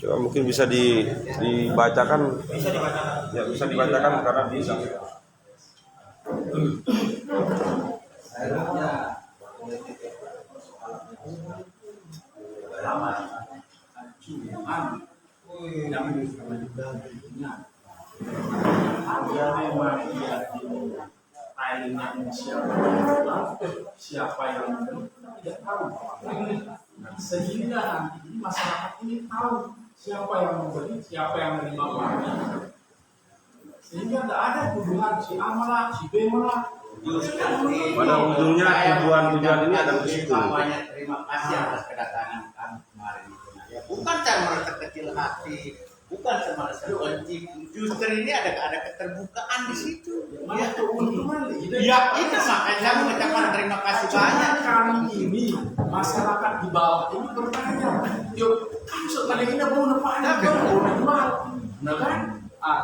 Coba mungkin bisa dibacakan. Bisa dibacakan. Ya, bisa dibacakan karena bisa. Siapa yang tidak tahu, sehingga nanti masyarakat ini tahu siapa yang membeli, siapa yang menerima uangnya, sehingga tidak ada tuduhan si A malah, si B malah. Pada ujungnya tujuan ini akan ke situ. Banyak terima kasih atas kedatangan kami kemarin itu. Ya, bukan saya merasa kecil hati, bukan saya merasa benci. Justru ini ada keterbukaan di situ. Ya, keuntungan Ya, itu makanya saya mengucapkan terima kasih banyak. Kami ini masyarakat di bawah ini bertanya, yuk kan sekali ini mau nepanya kan, mau jual, nah kan?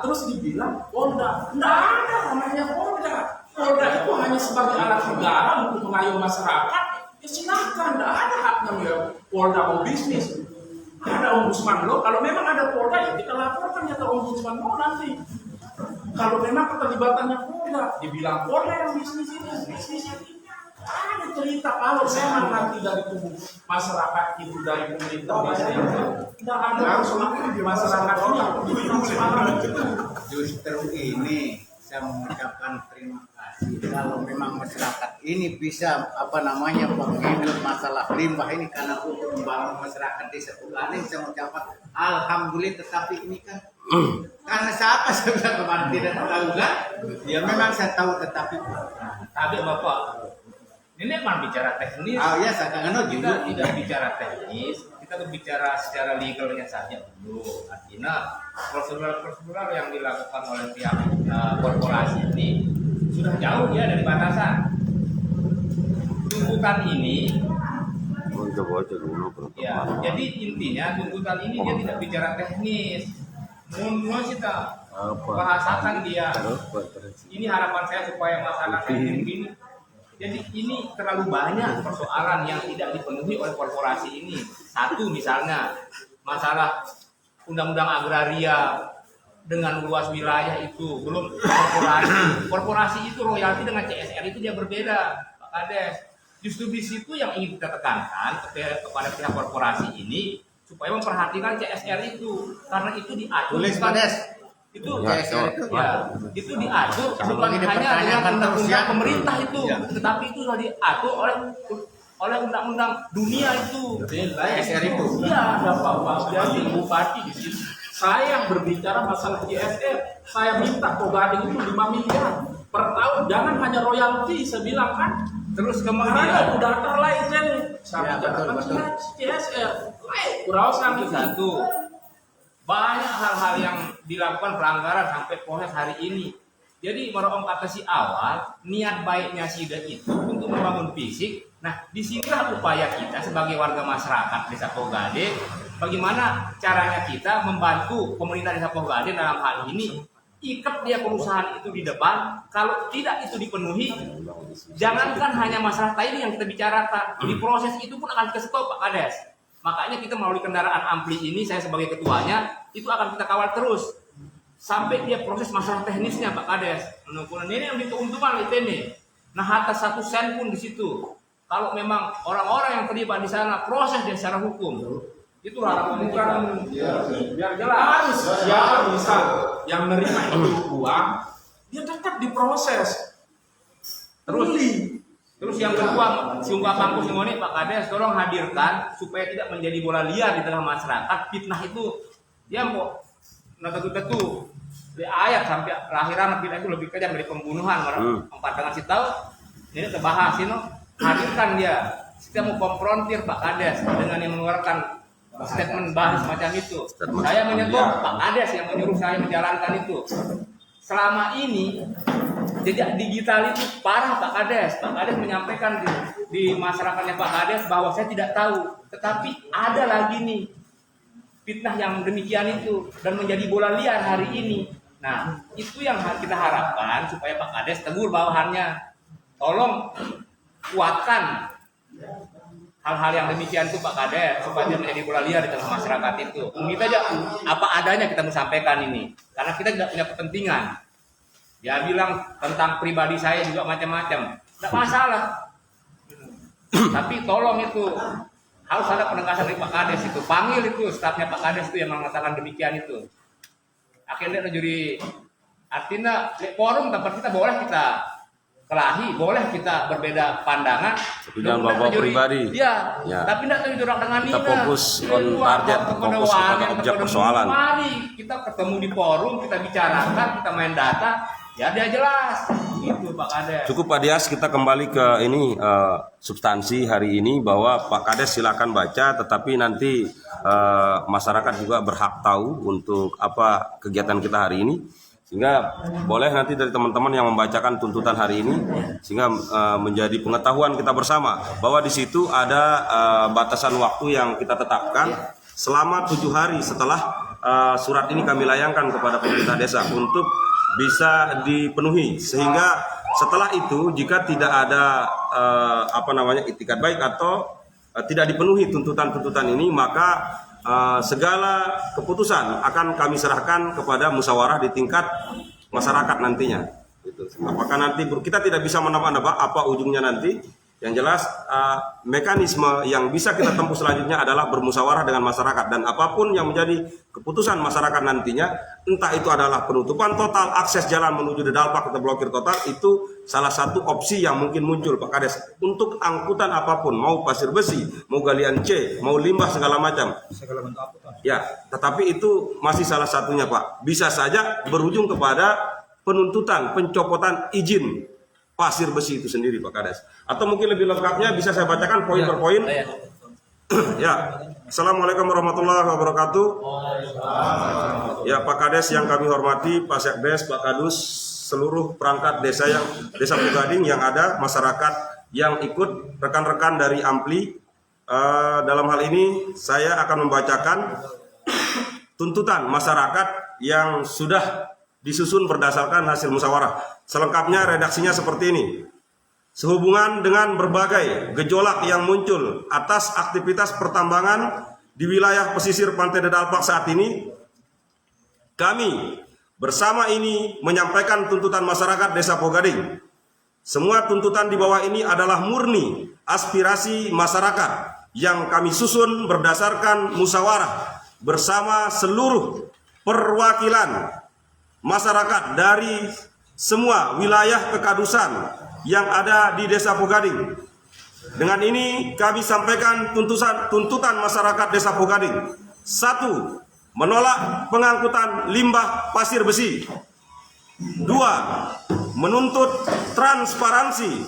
Terus dibilang Polda, nggak ada namanya Polda. Polda itu hanya sebagai alat negara untuk mengayomi masyarakat. Ya silakan, nggak ada haknya ya Polda mau bisnis. Ada ombudsman lo, kalau memang ada Polda ya kita laporkan ya ke ombudsman lo nanti. Kalau memang keterlibatannya Polda, dibilang Polda yang bisnis ini. Ada cerita kalau memang nanti dari tubuh masyarakat itu dari pemerintah desa itu tidak ada persoalan di masyarakat ini. Justru ini saya mengucapkan terima kasih kalau memang masyarakat ini bisa menghidup masalah limbah ini karena untuk membangun masyarakat desa Pugade. Saya mengucapkan alhamdulillah. Tetapi ini kan karena siapa saya bilang kemarin tidak tahu kan? Ya memang saya tahu tetapi Bapak, ini memang bicara teknis. ya saya kan Kita tidak bicara teknis, kita berbicara secara legalnya saja dulu. Artinya prosedural yang dilakukan oleh pihak korporasi ini sudah jauh ya dari batasan. Tuntutan ini, ya, jadi intinya tuntutan ini dia tidak bicara teknis. Mau kita bahasakan dia. Ini harapan saya supaya masyarakat begini. Jadi ini terlalu banyak persoalan yang tidak dipenuhi oleh korporasi ini. Satu misalnya masalah undang-undang agraria dengan luas wilayah itu belum korporasi. Korporasi itu royalti dengan CSR itu dia berbeda, Pak Kades. Justru di situ yang ingin kita tekankan kepada pihak korporasi ini supaya memperhatikan CSR itu karena itu diatur. Itu itu diatur bukan hanya dengan undang-undang pemerintah itu, tetapi itu sudah diatur oleh undang-undang dunia itu. CSR itu. Iya, ada Pak jadi Bupati di sini. Saya yang berbicara masalah CSR, saya minta Pugade itu 5 miliar per tahun, jangan hanya royalti, saya bilang kan. Terus Kemudian kemudian udah terlain kan, saya bicarakan CSR, kurang satu banyak hal-hal yang dilakukan pelanggaran sampai proses hari ini. Jadi meroong kata si awal, niat baiknya SIDA itu untuk membangun fisik. Nah, disinilah upaya kita sebagai warga masyarakat Desa Pugade, bagaimana caranya kita membantu pemerintah Desa Pugade dalam hal ini. Ikat dia perusahaan itu di depan. Kalau tidak itu dipenuhi, jangankan hanya masalah tadi yang kita bicarakan, di proses itu pun akan kita stop, Pak Kades. Makanya kita melalui kendaraan ampli ini, saya sebagai ketuanya, itu akan kita kawal terus sampai dia proses masalah teknisnya, Pak Kades. Ini yang dikeuntungan itu ini. Nah, atas 1 sen pun di situ. Kalau memang orang-orang yang terlibat di sana proses dia secara hukum, itu harapan kita. Biar jelas. Ya, misal yang menerima itu uang, dia tetap diproses. Terus yang kedua, si Ungkap Kampus ini Pak Kades tolong hadirkan supaya tidak menjadi bola liar di tengah masyarakat. Fitnah itu dia mau tetu di ayat sampai akhiran fitnah itu lebih kejam dari pembunuhan. Empat dengan si tahu ini terbahas ini hadirkan dia. Kita mau konfrontir Pak Kades dengan yang mengeluarkan statement bahas semacam itu. Saya menyebut Pak Kades yang menyuruh saya menjalankan itu. Selama ini jejak digital itu parah Pak Kades. Pak Kades menyampaikan di masyarakatnya Pak Kades bahwa saya tidak tahu. Tetapi ada lagi nih fitnah yang demikian itu dan menjadi bola liar hari ini. Nah, itu yang kita harapkan supaya Pak Kades tegur bawahannya. Tolong kuatkan hal-hal yang demikian itu Pak Kades supaya menjadi bola liar di tengah masyarakat itu. Kita aja apa adanya kita sampaikan ini karena kita tidak punya kepentingan. Dia bilang tentang pribadi saya juga macam-macam, tidak masalah. Tapi tolong itu harus ada penegasan dari Pak Kades itu, panggil itu stafnya Pak Kades itu yang mengatakan demikian itu. Akhirnya jadi artinya forum tempat kita boleh kita kelahi, boleh kita berbeda pandangan. Tapi jangan bawa pribadi. Iya, Ya. tapi tidak terjorok dengan Kita Nina. fokus on target, fokus pada objek persoalan. Mari kita ketemu di forum, kita bicarakan, kita main data, ya dia jelas. Itu Pak Kades. Cukup Pak Dias, kita kembali ke ini substansi hari ini bahwa Pak Kades silakan baca, tetapi nanti masyarakat juga berhak tahu untuk apa kegiatan kita hari ini. Sehingga boleh nanti dari teman-teman yang membacakan tuntutan hari ini, sehingga menjadi pengetahuan kita bersama bahwa di situ ada batasan waktu yang kita tetapkan selama 7 hari setelah surat ini kami layangkan kepada pemerintah desa untuk bisa dipenuhi. Sehingga setelah itu jika tidak ada itikat baik atau tidak dipenuhi tuntutan-tuntutan ini, maka segala keputusan akan kami serahkan kepada musyawarah di tingkat masyarakat nantinya. Gitu. Apakah nanti kita tidak bisa menebak-nebak apa ujungnya nanti. Yang jelas mekanisme yang bisa kita tempuh selanjutnya adalah bermusyawarah dengan masyarakat, dan apapun yang menjadi keputusan masyarakat nantinya, entah itu adalah penutupan total akses jalan menuju Dedalpak atau blokir total, itu salah satu opsi yang mungkin muncul Pak Kades untuk angkutan apapun, mau pasir besi, mau galian C, mau limbah segala macam. Ya, tetapi itu masih salah satunya Pak. Bisa saja berujung kepada penuntutan, pencopotan izin pasir besi itu sendiri Pak Kades. Atau mungkin lebih lengkapnya bisa saya bacakan poin per poin. Ya, Assalamualaikum warahmatullahi wabarakatuh. Ya Pak Kades yang kami hormati, Pak Sekdes, Pak Kadus, seluruh perangkat desa Pugading yang ada, masyarakat yang ikut, rekan-rekan dari Ampli. Dalam hal ini saya akan membacakan tuntutan masyarakat yang sudah disusun berdasarkan hasil musyawarah. Selengkapnya redaksinya seperti ini. Sehubungan dengan berbagai gejolak yang muncul atas aktivitas pertambangan di wilayah pesisir Pantai Dedalpak saat ini, kami bersama ini menyampaikan tuntutan masyarakat Desa Pugading. Semua tuntutan di bawah ini adalah murni aspirasi masyarakat yang kami susun berdasarkan musyawarah bersama seluruh perwakilan masyarakat dari semua wilayah kekadusan yang ada di Desa Pugading. Dengan ini kami sampaikan tuntutan masyarakat Desa Pugading. 1. Menolak pengangkutan limbah pasir besi. 2. Menuntut transparansi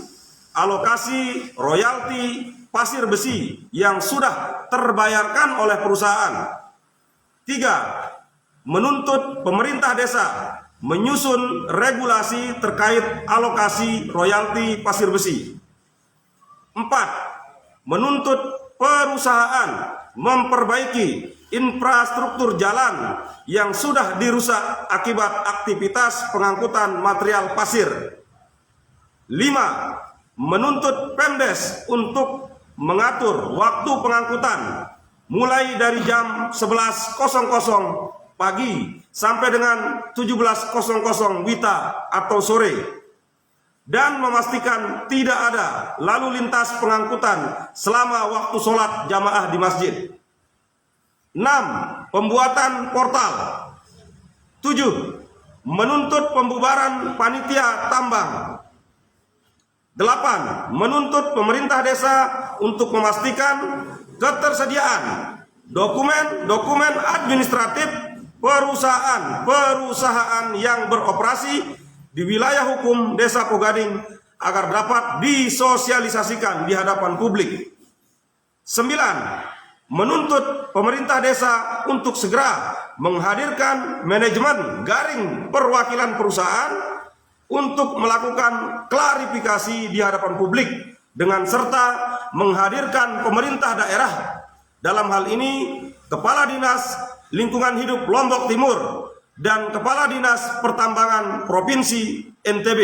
alokasi royalti pasir besi yang sudah terbayarkan oleh perusahaan. 3. Menuntut pemerintah desa menyusun regulasi terkait alokasi royalti pasir besi. 4. Menuntut perusahaan memperbaiki infrastruktur jalan yang sudah dirusak akibat aktivitas pengangkutan material pasir. 5. Menuntut Pemdes untuk mengatur waktu pengangkutan mulai dari jam 11.00 pagi sampai dengan 17.00 WITA atau sore, dan memastikan tidak ada lalu lintas pengangkutan selama waktu sholat jamaah di masjid. 6. Pembuatan portal. 7. Menuntut pembubaran panitia tambang. 8. Menuntut pemerintah desa untuk memastikan ketersediaan dokumen administratif perusahaan yang beroperasi di wilayah hukum Desa Pugading agar dapat disosialisasikan di hadapan publik. 9. Menuntut pemerintah desa untuk segera menghadirkan manajemen garing perwakilan perusahaan untuk melakukan klarifikasi di hadapan publik dengan serta menghadirkan pemerintah daerah, dalam hal ini Kepala Dinas Lingkungan Hidup Lombok Timur dan Kepala Dinas Pertambangan Provinsi NTB.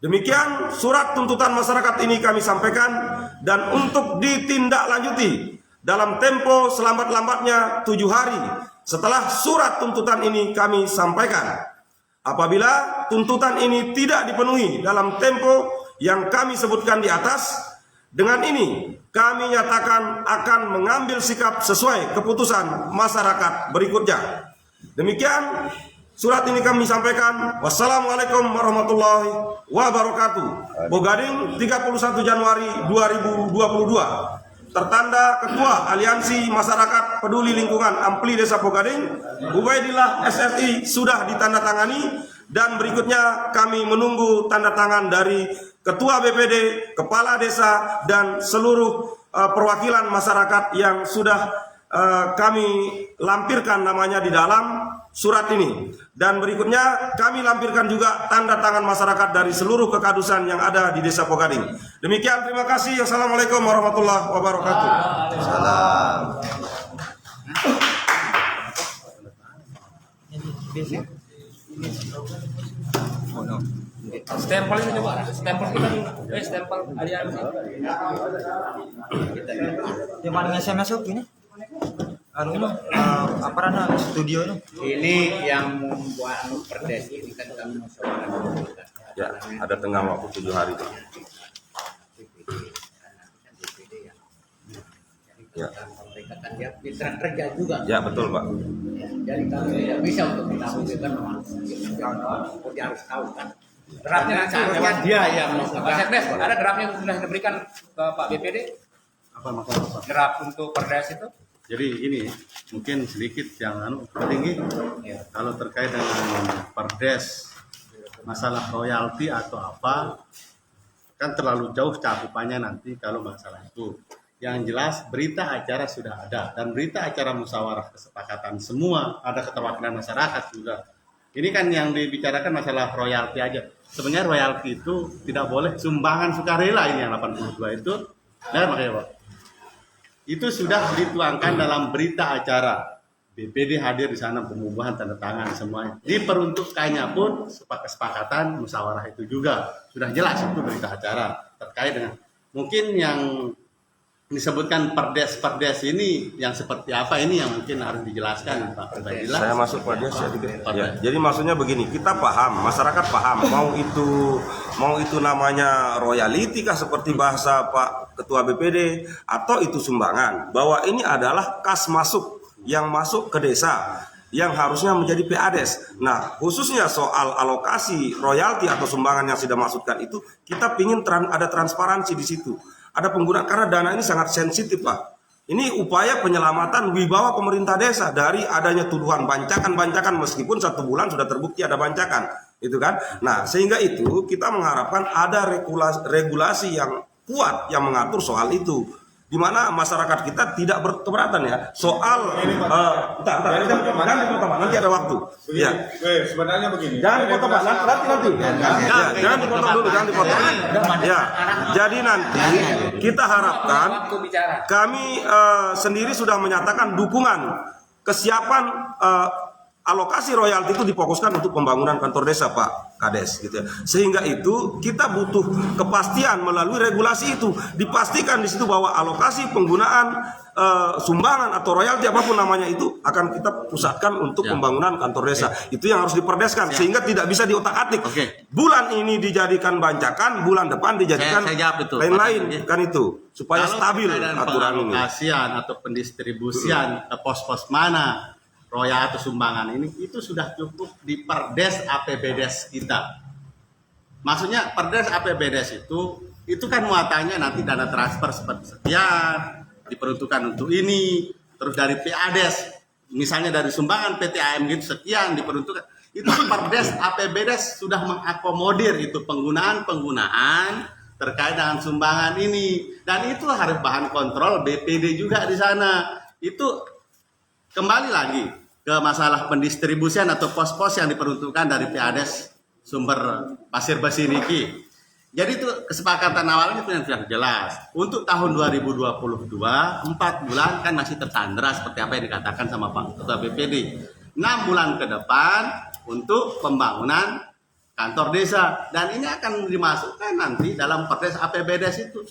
Demikian surat tuntutan masyarakat ini kami sampaikan dan untuk ditindaklanjuti dalam tempo selambat-lambatnya 7 hari setelah surat tuntutan ini kami sampaikan. Apabila tuntutan ini tidak dipenuhi dalam tempo yang kami sebutkan di atas, dengan ini kami nyatakan akan mengambil sikap sesuai keputusan masyarakat berikutnya. Demikian surat ini kami sampaikan. Wassalamualaikum warahmatullahi wabarakatuh. Bogading 31 Januari 2022. Tertanda Ketua Aliansi Masyarakat Peduli Lingkungan Ampli Desa Bogading, Ubaidillah SFI, sudah ditandatangani, dan berikutnya kami menunggu tanda tangan dari Ketua BPD, Kepala Desa, dan seluruh perwakilan masyarakat yang sudah kami lampirkan namanya di dalam surat ini. Dan berikutnya kami lampirkan juga tanda tangan masyarakat dari seluruh kekadusan yang ada di Desa Bogading. Demikian, terima kasih. Assalamualaikum warahmatullahi wabarakatuh. Salam. Stempel itu coba, stempel kita dulu. Stempel aliansi. Yang mana saya masuk ini? Apa rana studio ini? Ini yang membuat perdes ini kan kami musyawarah. Ya, ada tengah waktu 7 hari, Pak. Ya. Mereka kan dia mitra kerja juga. Ya, betul, Pak. Jadi kami tidak bisa untuk melakukan memang. Dia harus tahu kan. Draftnya nanti Seharusnya dia yang Pak Sekdes, ada draftnya yang sudah diberikan ke Pak BPD? Apa masalah apa? Draft untuk perdes itu? Jadi ini mungkin sedikit yang tinggi kalau terkait dengan perdes masalah royalti atau apa kan terlalu jauh cakupannya nanti kalau masalah itu. Yang jelas berita acara sudah ada dan berita acara musyawarah kesepakatan semua ada keterwakilan masyarakat juga. Ini kan yang dibicarakan masalah royalti aja. Sebenarnya royalti itu tidak boleh sumbangan sukarela, ini yang 82 itu. Dan makanya Pak, itu sudah dituangkan dalam berita acara. BPD hadir di sana, pengubahan tanda tangan semuanya. Diperuntukkannya pun kesepakatan musyawarah itu juga sudah jelas, itu berita acara terkait dengan mungkin yang disebutkan perdes ini yang seperti apa, ini yang mungkin harus dijelaskan Pak Ubaidillah. Saya masuk perdes ya, ya. Jadi maksudnya begini, kita paham, masyarakat paham, mau itu namanya royalti kah seperti bahasa Pak Ketua BPD, atau itu sumbangan, bahwa ini adalah kas masuk yang masuk ke desa yang harusnya menjadi PADES. Nah, khususnya soal alokasi royalti atau sumbangan yang sudah masukkan itu, kita ingin ada transparansi di situ. Ada penggunaan, karena dana ini sangat sensitif, Pak. Ini upaya penyelamatan wibawa pemerintah desa dari adanya tuduhan bancakan-bancakan, meskipun 1 bulan sudah terbukti ada bancakan, itu kan. Nah, sehingga itu kita mengharapkan ada regulasi yang kuat yang mengatur soal itu, di mana masyarakat kita tidak berkeberatan ya soal jangan dipotong, Pak, nanti ada waktu. Ya. Sebenarnya begini. Jangan dipotong, Pak, nanti. Ya, jangan dipotong dulu, jangan dipotong. Ya, jadi nanti kita harapkan, kami sendiri sudah menyatakan dukungan kesiapan alokasi royalti itu difokuskan untuk pembangunan kantor desa, Pak Kades, gitu ya. Sehingga itu kita butuh kepastian melalui regulasi itu, dipastikan di situ bahwa alokasi penggunaan sumbangan atau royalti apapun namanya itu akan kita pusatkan untuk pembangunan kantor desa. Itu yang harus diperdeskan, sehingga tidak bisa diotak-atik. Bulan ini dijadikan bancakan, bulan depan dijadikan lain-lain, kan itu supaya stabil aturan ini. Alokasian atau pendistribusian ke pos-pos mana royal atau sumbangan ini, itu sudah cukup di perdes APBDes kita. Maksudnya perdes APBDes itu kan muatannya nanti dana transfer seperti sekian diperuntukkan untuk ini, terus dari PADES misalnya dari sumbangan PTAM gitu sekian diperuntukkan. Itu perdes APBDes sudah mengakomodir itu penggunaan terkait dengan sumbangan ini, dan itu harus bahan kontrol BPD juga di sana. Itu kembali lagi ke masalah pendistribusian atau pos-pos yang diperuntukkan dari PADES sumber Pasir Besi Niki. Jadi itu kesepakatan awalnya itu yang sudah jelas. Untuk tahun 2022, 4 bulan kan masih tersandera seperti apa yang dikatakan sama Pak Ketua BPD. 6 bulan ke depan untuk pembangunan kantor desa. Dan ini akan dimasukkan nanti dalam perdes APBDes itu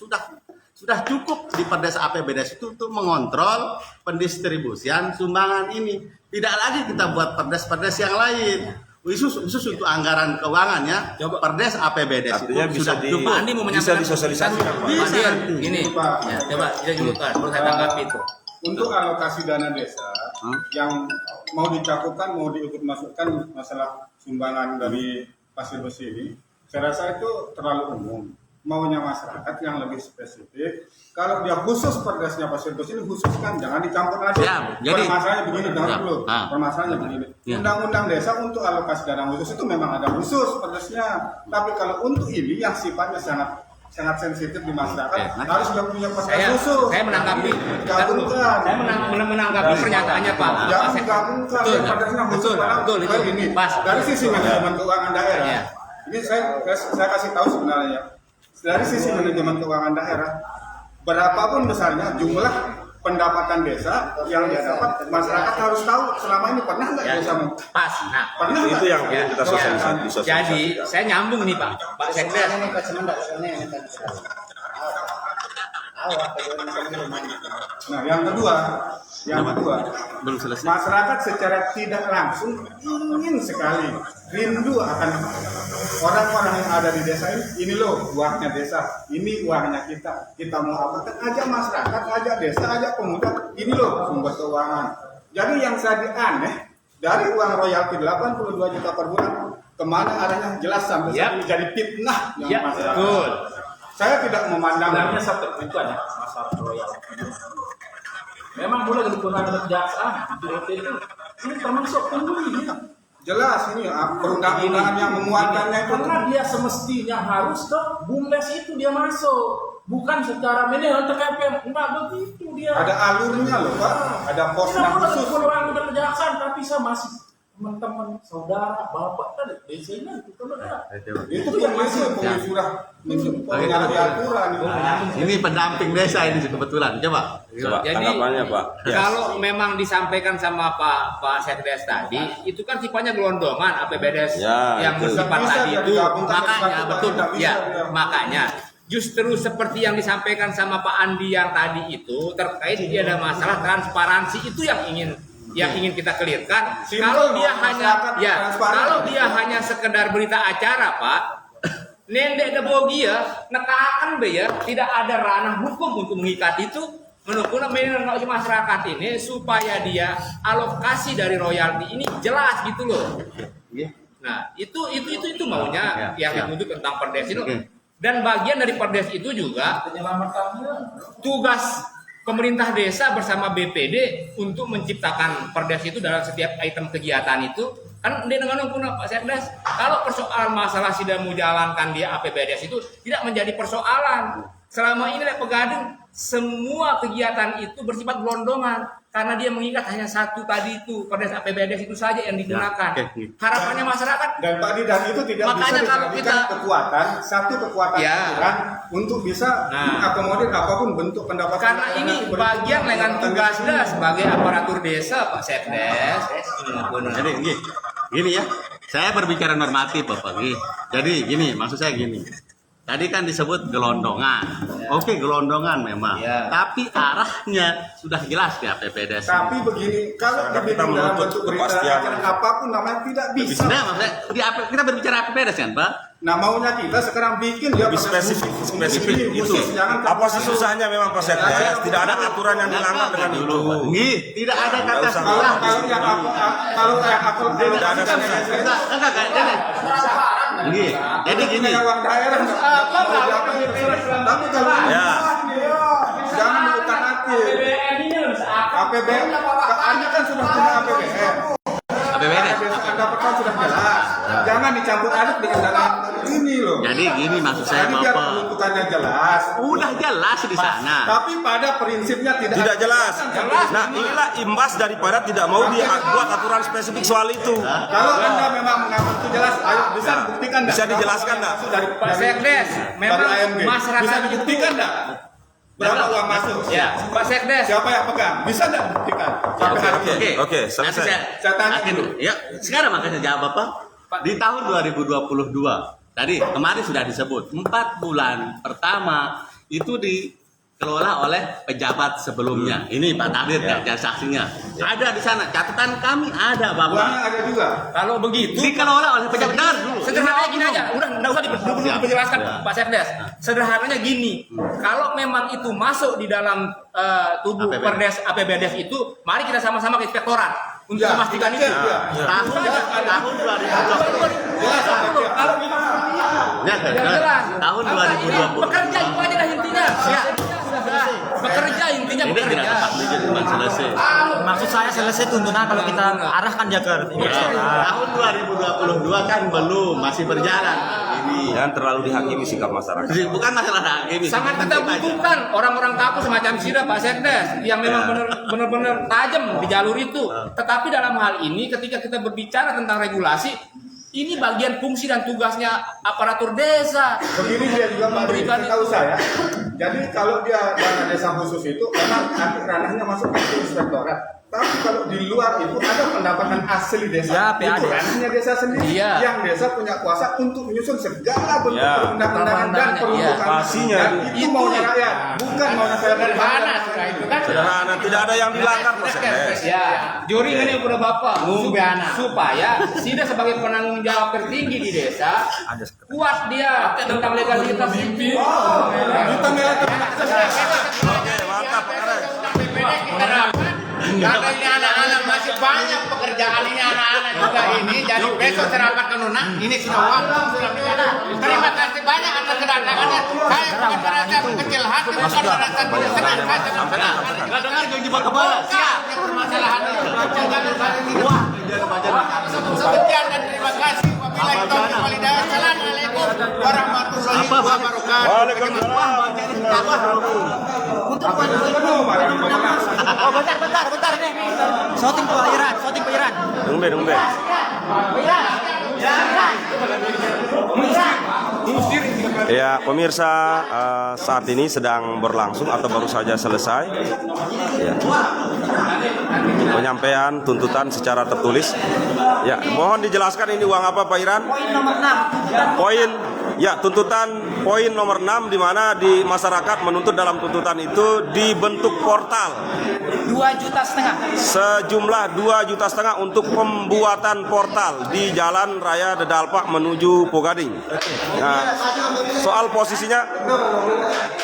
Sudah cukup di Perdes APBDes itu untuk mengontrol pendistribusian sumbangan ini. Tidak lagi kita buat perdes-perdes yang lain. Khusus untuk anggaran keuangan ya. Perdes APBDes Artinya itu bisa sudah cukup. Pak Andi mau bisa menyampaikan disosialisasikan, Pak. Bisa Pak Andi, nanti. Gini, Pak. ya, coba kita dulu kan, perlu saya tanggapi itu. Untuk alokasi dana desa yang mau dicakupan, mau diikut masukkan masalah sumbangan dari pasir besi ini, saya rasa itu terlalu umum. Maunya masyarakat yang lebih spesifik. Kalau dia khusus perdesnya pasir besi ini khususkan, jangan dicampur lagi. Ya, jadi- Permasalahannya begini, jangan Ya, dulu. ah. Permasalahannya begini. Ya. Undang-undang desa untuk alokasi dana khusus itu memang ada khusus perdesnya. Tapi kalau untuk ini yang sifatnya sangat sensitif di masyarakat, Oke, harus sudah punya perdes Saya khusus. menanggapi, Gabungkan. saya menanggapi pernyataannya Pak. Jangan Pak Sek- menggabungkan Betul, perdesnya khusus. betul, Padahal betul, itu ini pas. dari sisi manajemen keuangan daerah. Ya. Ini saya kasih tahu sebenarnya. Dari sisi manajemen keuangan daerah, berapapun besarnya jumlah pendapatan desa yang dia dapat, masyarakat harus tahu selama ini pernah nggak Ya, desa pas. Nah, pernah Itu nggak? yang ingin kita sosialisasikan. jadi saya nyambung nih Pak Sekdes. Ini Pak Semendak, ini kan. Awak Nah, yang kedua, Belum selesai. masyarakat secara tidak langsung ingin sekali rindu akan orang-orang yang ada di desa ini. Ini loh uangnya desa, ini uangnya kita mau apa? Kan ajak masyarakat, ajak desa, ajak pemuda. Ini loh sumber keuangan. Jadi yang saya aneh dari uang royalti 82 juta per bulan kemana arahnya jelas sampai saat ini jadi fitnah yang Ya, masyarakat. betul. Saya tidak memandang Sebenarnya satu itu ada masalah royalti. Memang boleh digunakan oleh kejaksaan. BPT itu ini termasuk pembeli ya. jelas ini perundang-undangan yang memuatkannya itu. Karena dia semestinya harus ke BUMDes itu dia masuk, bukan secara manajemen TKP. Enggak begitu dia. Ada alurnya loh Pak, ada posnya Tidak boleh khusus. digunakan oleh kejaksaan, tapi saya masih teman-teman, saudara, bapak kan biasanya itu kan ada. Itu yang masih sudah menjadi aturan itu. Ini pendamping desa ini kebetulan. Coba. Coba Jadi tanggapannya, Pak. Ya. kalau memang disampaikan sama Pak Sekdes tadi, itu kan sifatnya gelondongan APBDes Ya, yang betul. bersifat Bisa tadi dia itu. digabungkan Makanya dengan satu, betul tidak bisa ya, dia. makanya justru seperti yang disampaikan sama Pak Andi yang tadi itu terkait dia ada masalah transparansi itu yang ingin kita clearkan. Simpel, Kalau dia masyarakat hanya transparan. kalau dia hanya sekedar berita acara, Pak, nendek debogi ya, nekakan be ya, tidak ada ranah hukum untuk mengikat itu. Menurut masyarakat ini supaya dia alokasi dari royalti ini jelas gitu loh. Nah, itu maunya yang dituntut tentang perdes itu. Dan bagian dari perdes itu juga tugas pemerintah desa bersama BPD untuk menciptakan perdes itu dalam setiap item kegiatan itu. Kan dengan Pak Sekdes, kalau persoalan masalah sudah menjalankan dia APBDes itu tidak menjadi persoalan. Selama ini Pegadeng semua kegiatan itu bersifat gelondongan karena dia mengikat hanya satu tadi itu perdes APBDes itu saja yang digunakan. Ya, oke. Harapannya masyarakat Dan Pak Didan itu tidak Makanya bisa kalau dijadikan kita- kekuatan, satu kekuatan Ya. aturan untuk bisa Nah. mengakomodir apapun bentuk pendapatan. karena ini bagian dengan tugasnya sebagai aparatur desa Pak Sekdes. Jadi gini ya, saya berbicara normatif Bapak. Jadi gini, maksud saya gini. Tadi kan disebut gelondongan. Oke, gelondongan memang. Ya. Tapi arahnya sudah jelas di APBDes. Tapi begini, kalau Masyarakat dibikin kita dalam menuntut bentuk berita kepastian. acara apapun namanya tidak bisa. Nah, maksudnya kita berbicara APBDes kan, Pak? Nah maunya kita sekarang bikin dia Lebih pakai spesifik, khusus, spesifik ini itu. khusus, jangan Apa sih susahnya memang Pak Sekdes? Tidak ada aturan yang dilanggar dengan itu. Nggih, tidak ada Nggak kata usah. salah. kalau yang aku Tidak ada Nggih, jadi gini. uang daerah tapi kalau Ya. jangan diutak atik APBN Anda kan sudah punya APBN APBDes. Anda pertama sudah jelas jangan dicampur aduk dengan dana ini loh Jadi gini maksud saya jadi biar Bapak. penuntutannya jelas Udah jelas di sana. tapi pada prinsipnya Tidak jelas. Nah, inilah imbas daripada tidak mau dibuat aturan spesifik soal itu. kalau Anda memang mengaku itu jelas ayo bisa dibuktikan Bisa dijelaskan nggak? Pak Sekdes, memang AMG. masyarakat bisa itu- dibuktikan nggak berapa uang masuk Ya, Pak Sekdes. siapa yang pegang bisa nggak dibuktikan sampai hari ini Oke, selesai. Nanti Saya tanya akhir- dulu. Ya, sekarang makanya jawab Bapak. Di tahun 2022, tadi kemarin sudah disebut 4 bulan pertama itu dikelola oleh pejabat sebelumnya. Ini Pak Tabir ya, saksinya. Ada di sana, catatan kami ada, Bapak. Uangnya ada juga. Kalau begitu Dikelola oleh pejabat. Dengar dulu. sederhananya gini aja, udah nggak usah dijelaskan Pak Sekdes. Sederhananya gini, kalau memang itu masuk di dalam tubuh APBD. Perdes APBDes itu, mari kita sama-sama ke inspektorat untuk Ya, memastikan itu. Tahun 2020. Kalau jelas. Tahun 2020. Bekerja itu aja lah intinya. Ya. Bekerja intinya Ini tidak bekerja. tepat juga cuma selesai. Maksud saya selesai tuntutan kalau kita arahkan dia ke inspektorat. Tahun 2022 kan belum, masih berjalan ini. Jangan terlalu dihakimi sikap masyarakat. Bukan masalah hakim. Sangat kita butuhkan orang-orang kampus semacam Sida, Pak Sekdes, yang memang benar-benar tajam di jalur itu. Tetapi dalam hal ini ketika kita berbicara tentang regulasi, ini bagian fungsi dan tugasnya aparatur desa. Begini dia juga Pak Dwi, Memberikan setahu itu. saya. Jadi kalau dia dana desa khusus itu memang nanti ranahnya masuk ke inspektorat. Tapi kalau di luar itu ada pendapatan asli desa. Ya, PAD. Itu ranahnya desa sendiri. Iya. Yang desa punya kuasa untuk menyusun segala bentuk Ya. perundang-undangan dan Iya. peruntukan. Pastinya. Dan itu maunya rakyat, bukan maunya saya Sederhana sudah itu kan. Sederhana, tidak ada yang dilanggar Pak Sekdes. Ya, juri ini udah Bapak supaya Sida sebagai penanggung jawab tertinggi di desa kuat dia tentang legalitas itu. Kita melihat Oke, mantap Pak Kades. Karena ini anak-anak masih banyak pekerjaan ini anak-anak juga ini. Jadi besok serapat kenuna ini sudah waktu sudah menjadi. Terima kasih banyak atas kedatangannya. Saya bukan merasa kecil hati, bukan merasa tidak senang. Saya senang. Nggak dengar jangan jebak kepala. Siap permasalahan ini. Jangan saling wah. Sekian dan terima kasih. Wabillahi taufiq wal hidayah. Assalamualaikum warahmatullahi wabarakatuh. Waalaikumsalam. Oh, bentar nih. Shooting Pak Iran. Dung be. Ya, pemirsa, saat ini sedang berlangsung atau baru saja selesai ya, penyampaian tuntutan secara tertulis. Ya, mohon dijelaskan ini uang apa Pak Iran? Poin nomor 6. Poin ya, tuntutan poin nomor 6 di mana di masyarakat menuntut dalam tuntutan itu dibentuk portal 2,5 juta. sejumlah 2,5 juta untuk pembuatan portal di Jalan Raya Dedalpak menuju Pogading. Nah, soal posisinya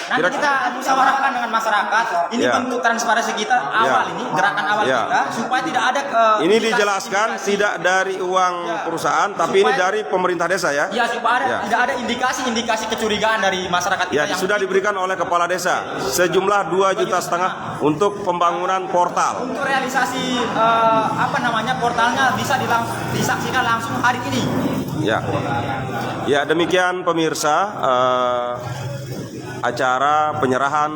Nanti kita musyawarahkan dengan masyarakat. Ini Ya. bentuk transparansi kita awal ini, gerakan awal Ya. kita supaya tidak ada ini indikasi- dijelaskan tidak dari uang perusahaan tapi ini dari pemerintah desa ya. Ya, supaya Ya. tidak ada indikasi kecurigaan dari masyarakat kita Ya, yang sudah diberikan oleh kepala desa sejumlah 2,5 juta untuk pembangunan portal. untuk realisasi portalnya bisa disaksikan langsung hari ini. Ya, ya demikian pemirsa acara penyerahan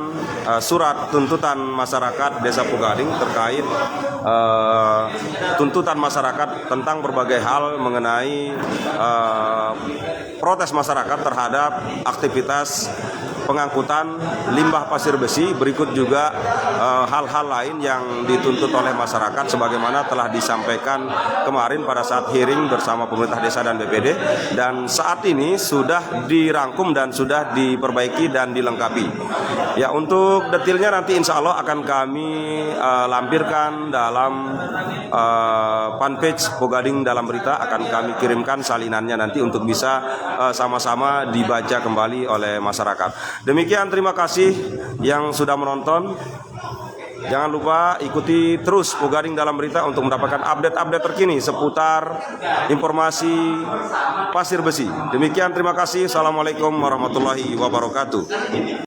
surat tuntutan masyarakat Desa Pogading terkait tuntutan masyarakat tentang berbagai hal mengenai protes masyarakat terhadap aktivitas pengangkutan limbah pasir besi. Berikut juga hal-hal lain yang dituntut oleh masyarakat sebagaimana telah disampaikan kemarin pada saat hearing bersama pemerintah desa dan BPD, dan saat ini sudah dirangkum dan sudah diperbaiki dan dilengkapi. Ya, untuk detailnya nanti insya Allah akan kami lampirkan dalam fanpage Pogading Dalam Berita, akan kami kirimkan salinannya nanti untuk bisa sama-sama dibaca kembali oleh masyarakat. Demikian, terima kasih yang sudah menonton. Jangan lupa ikuti terus Pogading Dalam Berita untuk mendapatkan update-update terkini seputar informasi pasir besi. Demikian, terima kasih. Assalamualaikum warahmatullahi wabarakatuh.